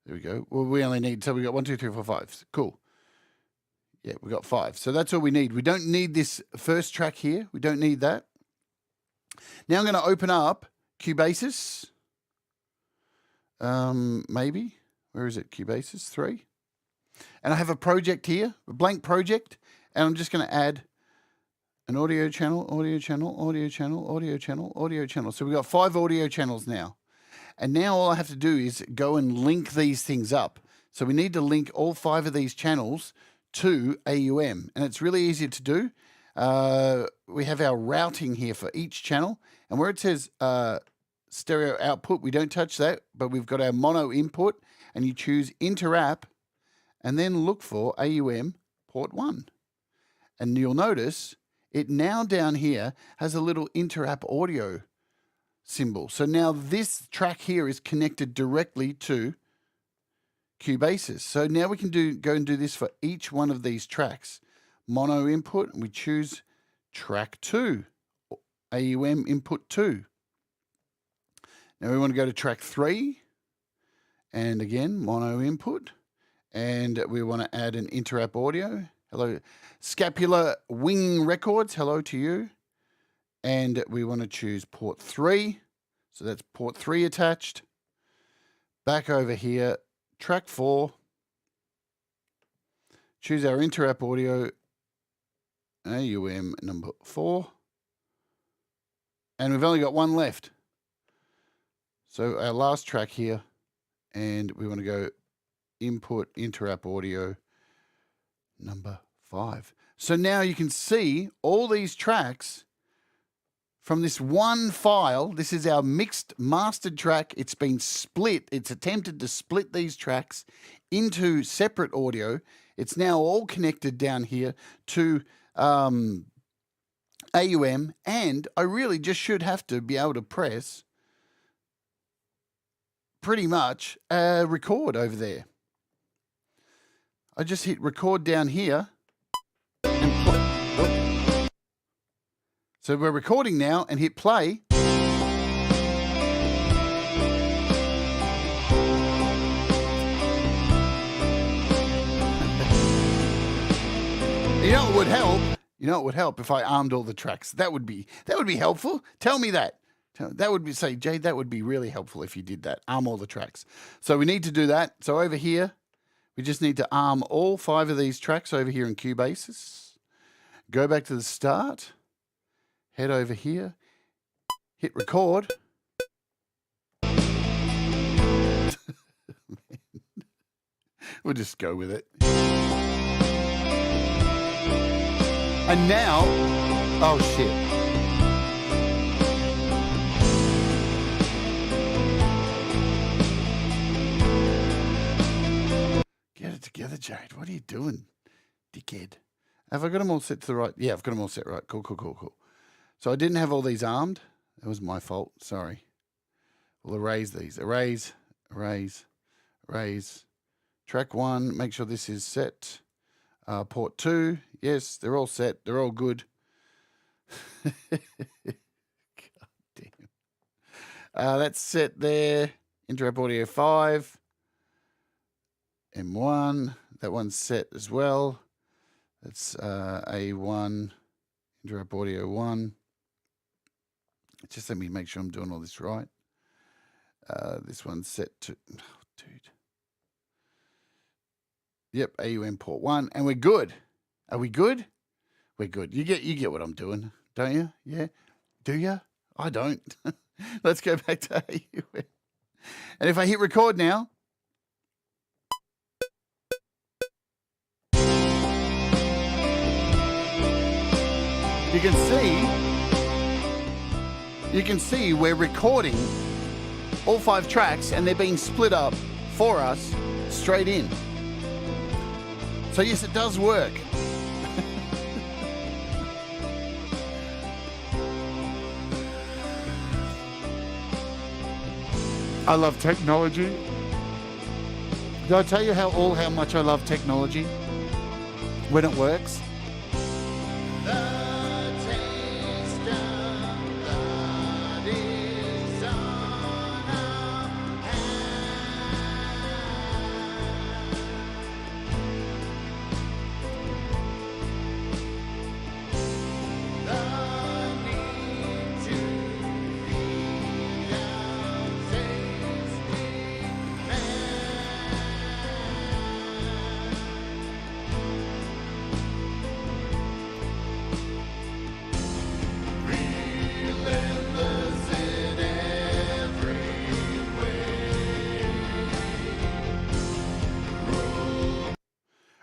there we go. Well, we only need, so we got 1, 2, 3, 4, 5. Cool. Yeah, we got 5. So that's all we need. We don't need this first track here. We don't need that. Now I'm going to open up Cubasis. Maybe. Where is it? Cubasis 3. And I have a project here, a blank project, and I'm just going to add an audio channel, audio channel, audio channel, audio channel, audio channel. So we've got 5 audio channels now. And now all I have to do is go and link these things up. So we need to link all 5 of these channels to AUM. And it's really easy to do. We have our routing here for each channel. And where it says stereo output, we don't touch that. But we've got our mono input. And you choose inter-app. And then look for AUM port 1. And you'll notice it now down here has a little inter-app audio symbol. So now this track here is connected directly to Cubasis. So now we can go and do this for each one of these tracks. Mono input, and we choose track 2, AUM input 2. Now we want to go to track 3, and again, mono input, and we want to add an inter-app audio. Hello, Scapular Wing Records, hello to you. And we want to choose port 3. So that's port 3 attached. Back over here, track 4. Choose our inter-app audio, AUM number 4. And we've only got one left. So our last track here, and we want to go input inter-app audio number 5. So now you can see all these tracks from this one file. This is our mixed mastered track. It's been split. It's attempted to split these tracks into separate audio. It's now all connected down here to AUM, and I really just should have to be able to press pretty much record over there. I just hit record down here. So we're recording now and hit play. You know what would help? You know what would help if I armed all the tracks? That would be helpful. Tell me that. That would be, say, Jade, that would be really helpful if you did that. Arm all the tracks. So we need to do that. So over here, we just need to arm all 5 of these tracks over here in Cubasis. Go back to the start. Head over here. Hit record. We'll just go with it. And now, oh shit. Get it together, Jade. What are you doing, dickhead? Have I got them all set to the right? Yeah, I've got them all set right. Cool, cool, cool, cool. So I didn't have all these armed. That was my fault. Sorry. We'll erase these. Erase, erase, erase. Track 1, make sure this is set. Port 2, yes, they're all set. They're all good. God damn. That's set there. Inter-app audio 5. M1. That one's set as well. That's A1. Inter-app audio 1. Just let me make sure I'm doing all this right. This one's set to... Oh, dude. Yep, AUM port 1, and we're good. Are we good? We're good. You get what I'm doing, don't you? Yeah. Do you? I don't. Let's go back to AUM. And if I hit record now, you can see we're recording all 5 tracks, and they're being split up for us straight in. So yes, it does work. I love technology. Did I tell you how much I love technology when it works?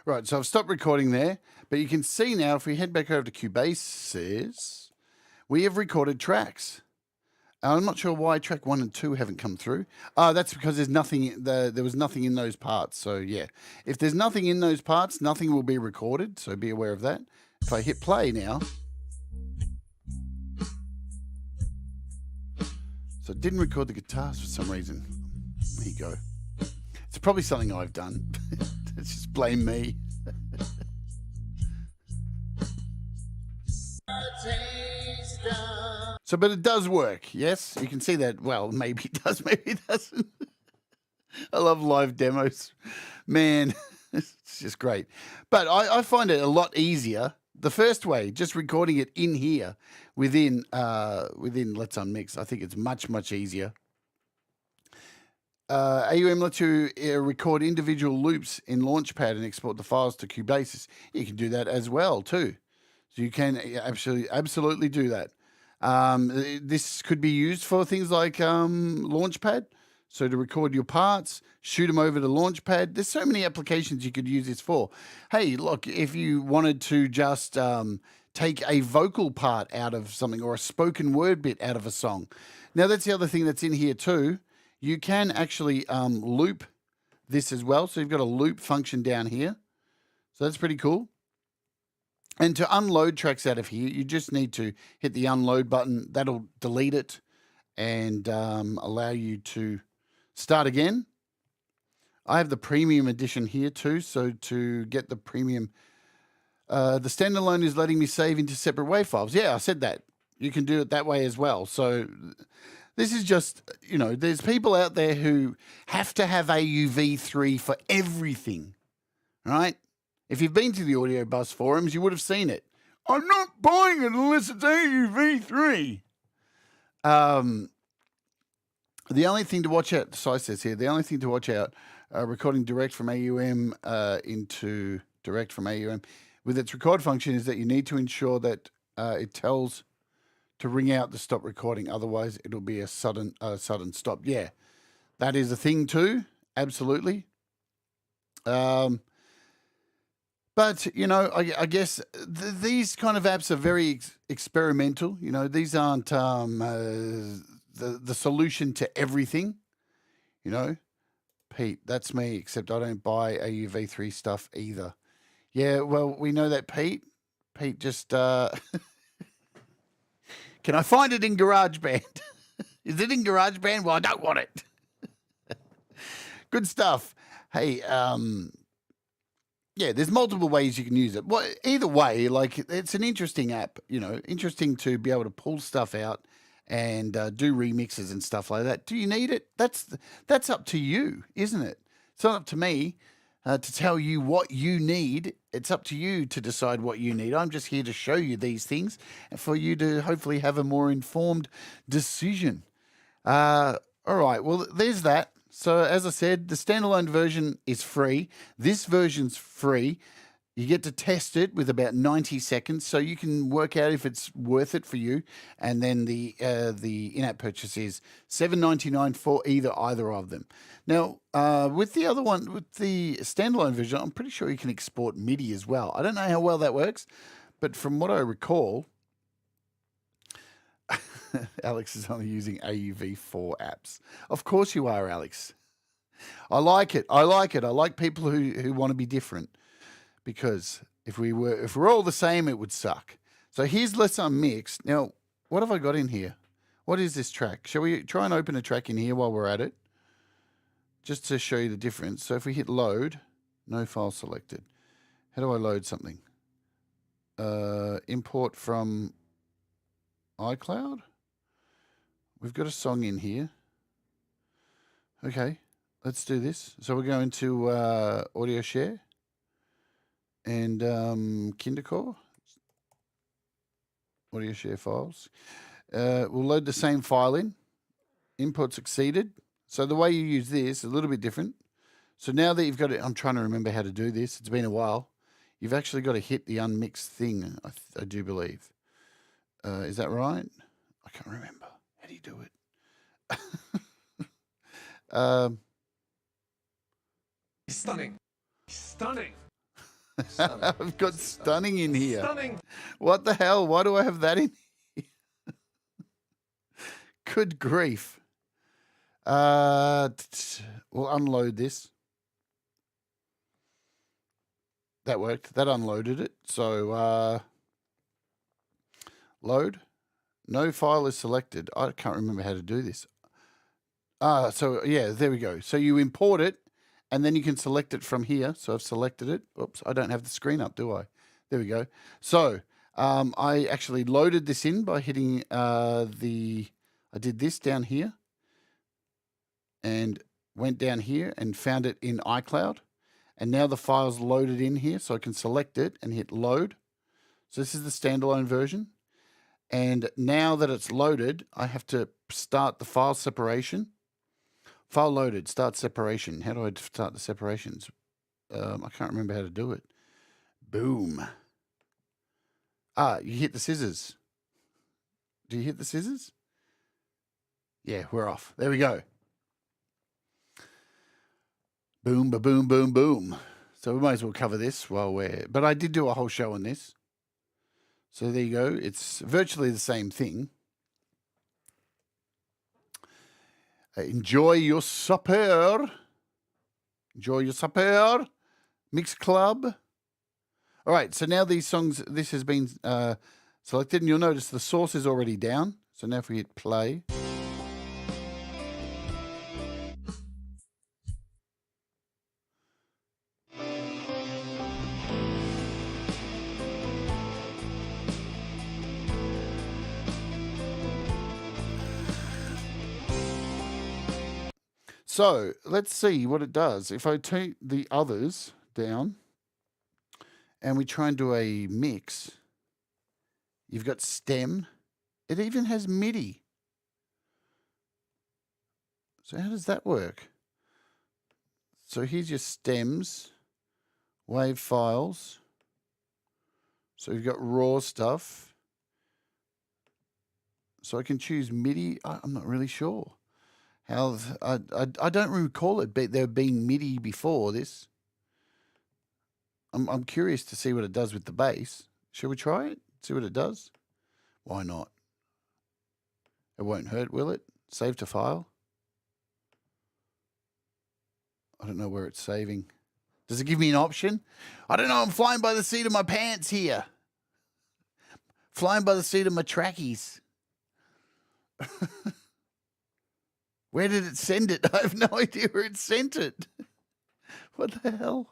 Right, so I've stopped recording there, but you can see now if we head back over to Cubasis, we have recorded tracks. I'm not sure why track 1 and 2 haven't come through. That's because there's nothing. There was nothing in those parts. So yeah, if there's nothing in those parts, nothing will be recorded. So be aware of that. If I hit play now, so it didn't record the guitars for some reason. There you go. It's probably something I've done. It's just blame me. So, but it does work, yes? You can see that, well, maybe it does, maybe it doesn't. I love live demos. Man, it's just great. But I find it a lot easier. The first way, just recording it in here within Let's Unmix, I think it's much, much easier. AUM lets you record individual loops in Launchpad and export the files to Cubasis. You can do that as well, too. So you can absolutely do that. This could be used for things like Launchpad. So to record your parts, shoot them over to Launchpad. There's so many applications you could use this for. Hey, look, if you wanted to just take a vocal part out of something or a spoken word bit out of a song. Now, that's the other thing that's in here too. You can actually loop this as well. So you've got a loop function down here. So that's pretty cool. And to unload tracks out of here, you just need to hit the unload button. That'll delete it and allow you to start again. I have the premium edition here too. So to get the premium, the standalone is letting me save into separate WAV files. Yeah, I said that. You can do it that way as well. So this is just, you know, there's people out there who have to have AUv3 for everything, right? If you've been to the AudioBus forums, you would have seen it. I'm not buying it unless it's AUv3. The only thing to watch out, Sai says here, the only thing to watch out, recording direct from AUM into direct from AUM with its record function is that you need to ensure that it tells to ring out the stop recording. Otherwise, it'll be a sudden stop. Yeah, that is a thing too. Absolutely. But, you know, I guess these kind of apps are very experimental. You know, these aren't the solution to everything. You know, Pete, that's me, except I don't buy AUv3 stuff either. Yeah, well, we know that, Pete. Pete just... Can I find it in GarageBand? Is it in GarageBand? Well, I don't want it. Good stuff. Hey, yeah, there's multiple ways you can use it. Well, either way, like, it's an interesting app, you know, interesting to be able to pull stuff out and do remixes and stuff like that. Do you need it? That's up to you, isn't it? It's not up to me to tell you what you need. It's up to you to decide what you need. I'm just here to show you these things and for you to hopefully have a more informed decision. All right, well, there's that. So as I said, the standalone version is free. This version's free. You get to test it with about 90 seconds, so you can work out if it's worth it for you. And then the in-app purchase is $7.99 for either of them. Now, with the other one, with the standalone version, I'm pretty sure you can export MIDI as well. I don't know how well that works, but from what I recall, Alex is only using AUv4 apps. Of course you are, Alex. I like it. I like people who want to be different, because if we're all the same, it would suck. So here's Let's Unmix. Now, what have I got in here? What is this track? Shall we try and open a track in here while we're at it? Just to show you the difference. So if we hit load, no file selected. How do I load something? Import from iCloud. We've got a song in here. Okay, let's do this. So we're going to Audio Share and Kindercore. Audio Share files. We'll load the same file in. Input succeeded. So the way you use this is a little bit different. So now that you've got it, I'm trying to remember how to do this. It's been a while. You've actually got to hit the unmix thing, I do believe. Is that right? I can't remember. How do you do it? Stunning. Stunning. I've got stunning in here. Stunning. What the hell? Why do I have that in here? Good grief. We'll unload this. That worked. That unloaded it. So, load. No file is selected. I can't remember how to do this. So yeah, there we go. So you import it, and then you can select it from here. So I've selected it. Oops, I don't have the screen up, do I? There we go. So I actually loaded this in by hitting I did this down here, and went down here and found it in iCloud. And now the file's loaded in here, so I can select it and hit load. So this is the standalone version. And now that it's loaded, I have to start the file separation. File loaded, start separation. How do I start the separations? I can't remember how to do it. Boom. You hit the scissors. Do you hit the scissors? Yeah, we're off. There we go. Boom, ba-boom, boom, boom. So we might as well cover this while but I did do a whole show on this. So there you go. It's virtually the same thing. Enjoy your supper. Enjoy your supper. Mix Club. All right. So now these songs, this has been selected, and you'll notice the source is already down. So now if we hit play. So let's see what it does. If I take the others down and we try and do a mix, you've got stem. It even has MIDI. So how does that work? So here's your stems, wave files. So you've got raw stuff. So I can choose MIDI. I'm not really sure. I don't recall it there being MIDI before this. I'm curious to see what it does with the bass. Shall we try it? See what it does? Why not? It won't hurt, will it? Save to file. I don't know where it's saving. Does it give me an option? I don't know. I'm flying by the seat of my pants here. Flying by the seat of my trackies. Where did it send it? I have no idea where it sent it. What the hell?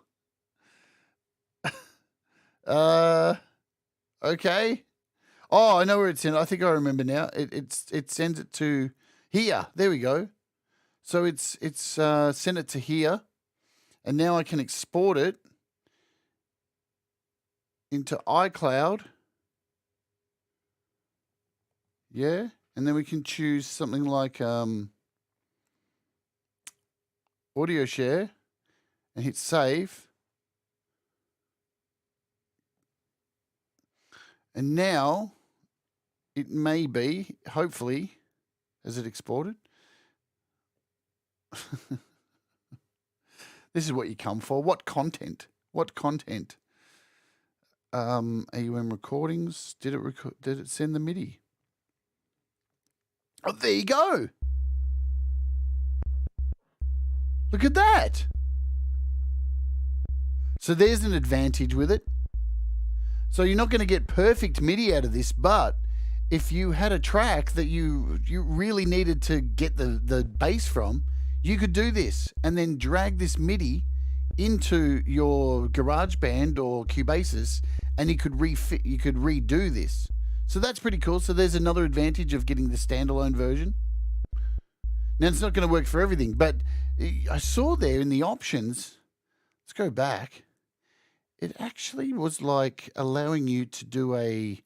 Okay. Oh, I know where it's sent. I think I remember now. It sends it to here. There we go. So it's sent it to here, and now I can export it into iCloud. Yeah, and then we can choose something like audio share and hit save. And now it may be, hopefully, has it exported? This is what you come for. What content? What content? AUM recordings. Did it send the MIDI? Oh, there you go. Look at that. So there's an advantage with it. So you're not going to get perfect MIDI out of this, but if you had a track that you really needed to get the bass from, you could do this and then drag this MIDI into your GarageBand or Cubasis, and you could redo this. So that's pretty cool. So there's another advantage of getting the standalone version. Now, it's not going to work for everything, but I saw there in the options, let's go back, it actually was like allowing you to do a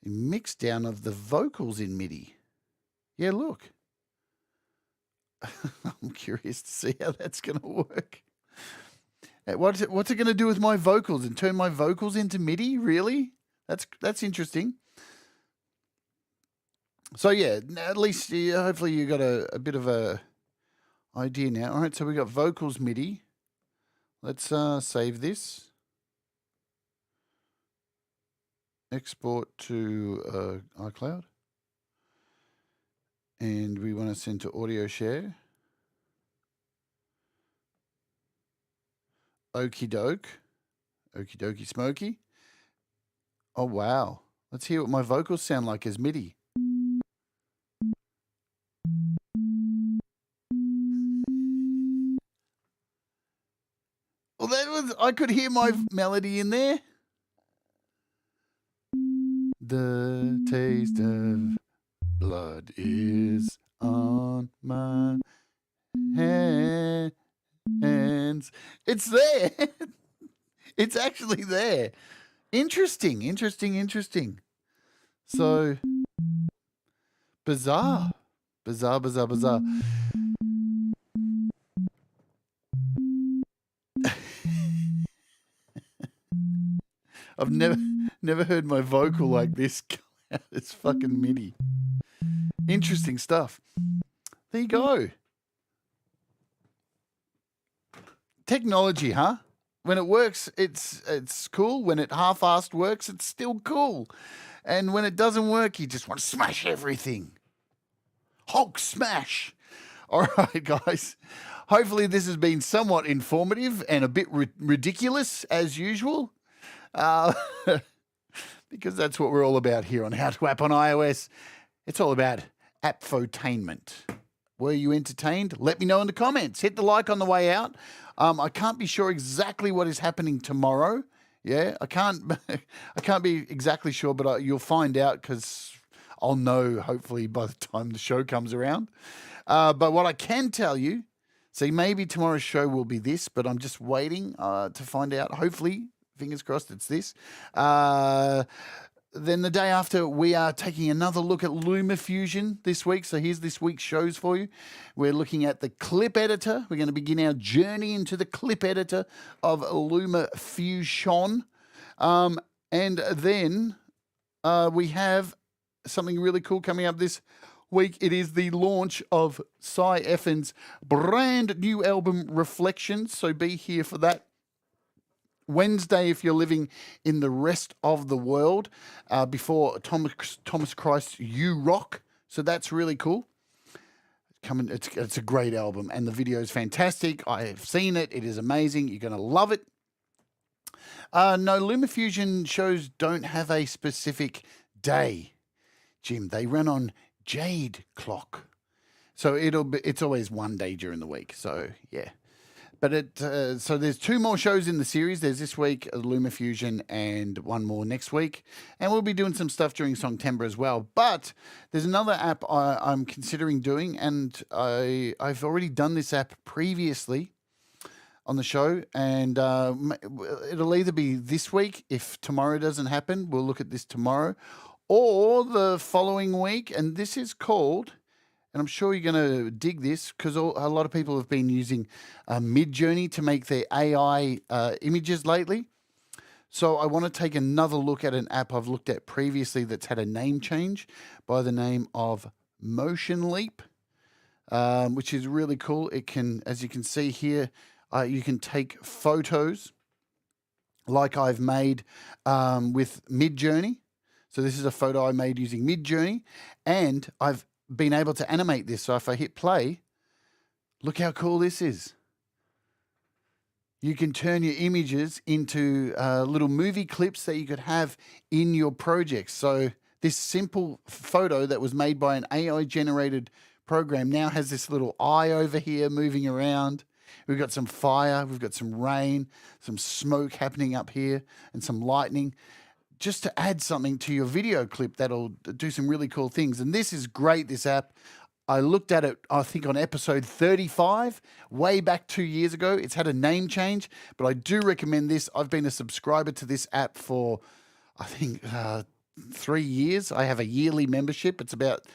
mix down of the vocals in MIDI. Yeah, look. I'm curious to see how that's going to work. What's it going to do with my vocals and turn my vocals into MIDI? Really? That's interesting. So yeah, at least hopefully you got a bit of a idea now. All right, so we got vocals MIDI. Let's save this. export to iCloud. And we want to send to audio share. Okie doke. Okie dokie smoky. Oh, wow. Let's hear what my vocals sound like as MIDI. Well, that was, I could hear my melody in there. The taste of blood is on my hands. It's there. It's actually there. Interesting. So, bizarre. Bizarre. I've never heard my vocal like this. It's fucking MIDI. Interesting stuff. There you go. Technology, huh? When it works, it's cool. When it half-assed works, it's still cool. And when it doesn't work, you just want to smash everything. Hulk smash. All right, guys. Hopefully this has been somewhat informative and a bit ridiculous as usual. Because that's what we're all about here on How to App on iOS. It's all about appfotainment. Were you entertained? Let me know in the comments. Hit the like on the way out. I can't be sure exactly what is happening tomorrow. Yeah, I can't be exactly sure, but you'll find out because I'll know hopefully by the time the show comes around. But what I can tell you, see, maybe tomorrow's show will be this, but I'm just waiting to find out. Hopefully, fingers crossed, it's this. Then the day after, we are taking another look at LumaFusion this week. So here's this week's shows for you. We're looking at the clip editor. We're going to begin our journey into the clip editor of LumaFusion. And then we have something really cool coming up this week. It is the launch of Cy Effen's brand new album, Reflections. So be here for that. Wednesday, if you're living in the rest of the world, before Thomas Christ's You Rock. So that's really cool. It's a great album, and the video is fantastic. I have seen it. It is amazing. You're going to love it. No, LumaFusion shows don't have a specific day, Jim. They run on Jade clock. So it's always one day during the week. So, yeah. But so there's 2 more shows in the series. There's this week, LumaFusion, and one more next week. And we'll be doing some stuff during Songtember as well. But there's another app I'm considering doing, and I've already done this app previously on the show. And it'll either be this week. If tomorrow doesn't happen, we'll look at this tomorrow. Or the following week. And this is called... And I'm sure you're going to dig this because a lot of people have been using Midjourney to make their AI images lately. So I want to take another look at an app I've looked at previously that's had a name change by the name of Motion Leap, which is really cool. It can, as you can see here, you can take photos like I've made with Midjourney. So this is a photo I made using Midjourney, and I've been able to animate this. So if I hit play, look how cool this is. You can turn your images into little movie clips that you could have in your projects. So this simple photo that was made by an AI generated program now has this little eye over here moving around. We've got some fire, we've got some rain, some smoke happening up here, and some lightning, just to add something to your video clip that'll do some really cool things. And this is great, this app. I looked at it, I think, on episode 35, way back 2 years ago. It's had a name change, but I do recommend this. I've been a subscriber to this app for, I think, 3 years. I have a yearly membership. It's about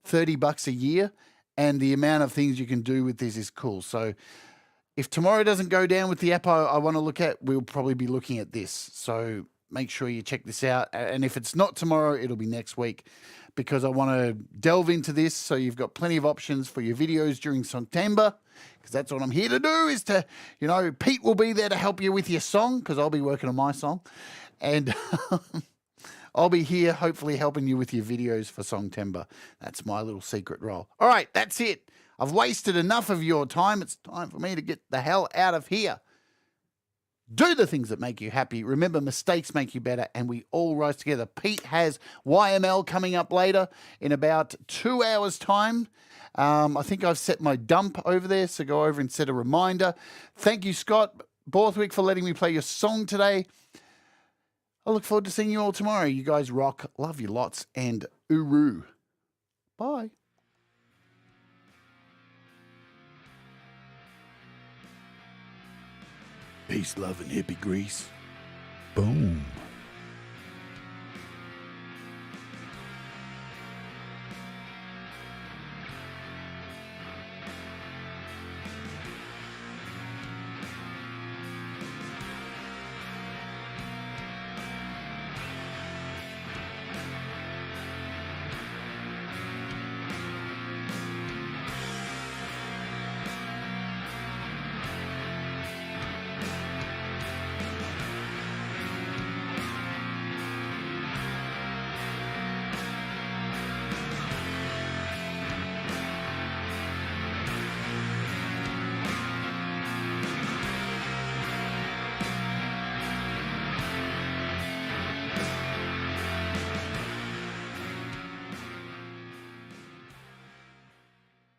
$30 a year, and the amount of things you can do with this is cool. So if tomorrow doesn't go down with the app I want to look at, we'll probably be looking at this. So make sure you check this out. And if it's not tomorrow, it'll be next week, because I want to delve into this so you've got plenty of options for your videos during Songtember, because that's what I'm here to do, is to, you know, Pete will be there to help you with your song, because I'll be working on my song. And I'll be here hopefully helping you with your videos for Songtember. That's my little secret role. All right, that's it. I've wasted enough of your time. It's time for me to get the hell out of here. Do the things that make you happy. Remember, mistakes make you better, and we all rise together. Pete has YML coming up later in about 2 hours' time. I think I've set my dump over there, so go over and set a reminder. Thank you, Scott Borthwick, for letting me play your song today. I look forward to seeing you all tomorrow. You guys rock. Love you lots, and uru. Bye. Peace, love, and hippie grease. Boom.